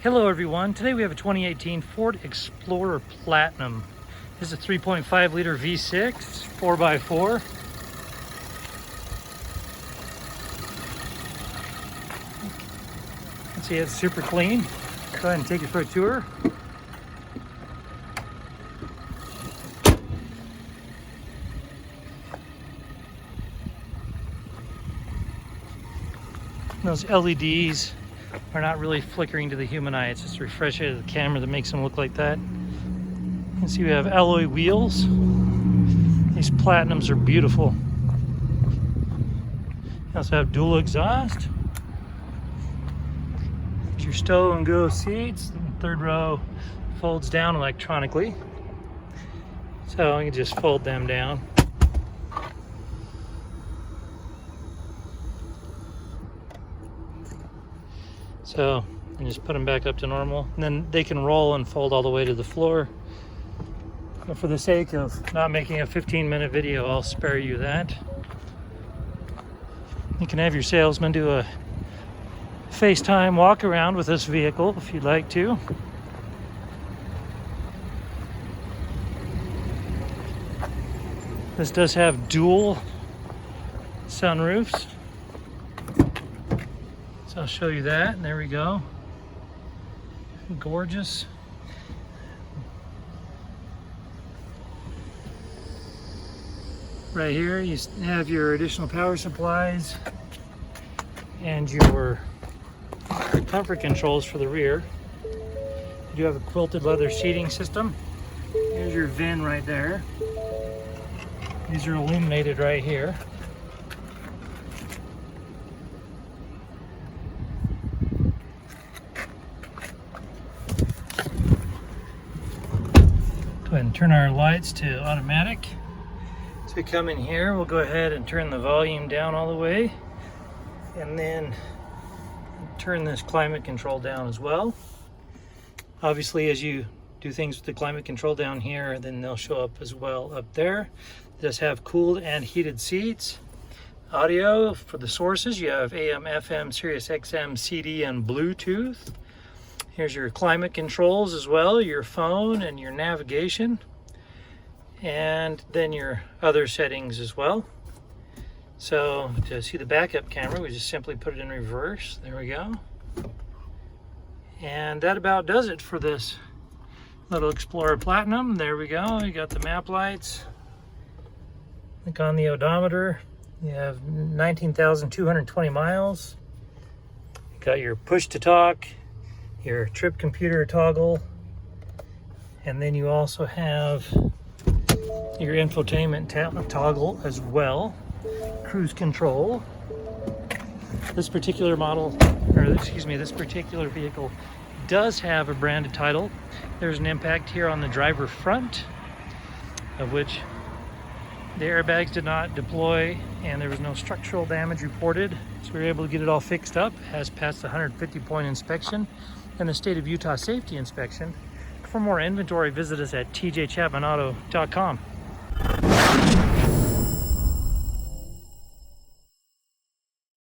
Hello everyone, today we have a 2018 Ford Explorer Platinum. This is a 3.5 liter V6, 4x4. You can see it's super clean. Go ahead and take it for a tour. Those LEDs are not really flickering to the human eye. It's just a refresh of the camera that makes them look like that. You can see we have alloy wheels. These Platinums are beautiful. You also have dual exhaust. Your stow and go seats. The third row folds down electronically. So you can just fold them down. So you just put them back up to normal, and then they can roll and fold all the way to the floor. But for the sake of not making a 15-minute video, I'll spare you that. You can have your salesman do a FaceTime walk around with this vehicle if you'd like to. This does have dual sunroofs. So I'll show you that, and there we go. Gorgeous. Right here you have your additional power supplies and your comfort controls for the rear. You do have a quilted leather seating system. Here's your VIN right there. These are illuminated right here. Go ahead and turn our lights to automatic. So we come in here, we'll go ahead and turn the volume down all the way, and then turn this climate control down as well. Obviously, as you do things with the climate control down here, then they'll show up as well up there. It does have cooled and heated seats. Audio for the sources, you have AM, FM, Sirius XM, CD, and Bluetooth. Here's your climate controls as well, your phone and your navigation, and then your other settings as well. So to see the backup camera, we just simply put it in reverse. There we go. And that about does it for this little Explorer Platinum. There we go. You got the map lights. Look on the odometer. You have 19,220 miles. You got your push to talk, your trip computer toggle, and then you also have your infotainment toggle as well, cruise control. This particular model, or excuse me, this particular vehicle does have a branded title. There's an impact here on the driver front, of which the airbags did not deploy and there was no structural damage reported. So we were able to get it all fixed up. It has passed the 150-point inspection and the state of Utah safety inspection. For more inventory, visit us at tjchapmanauto.com.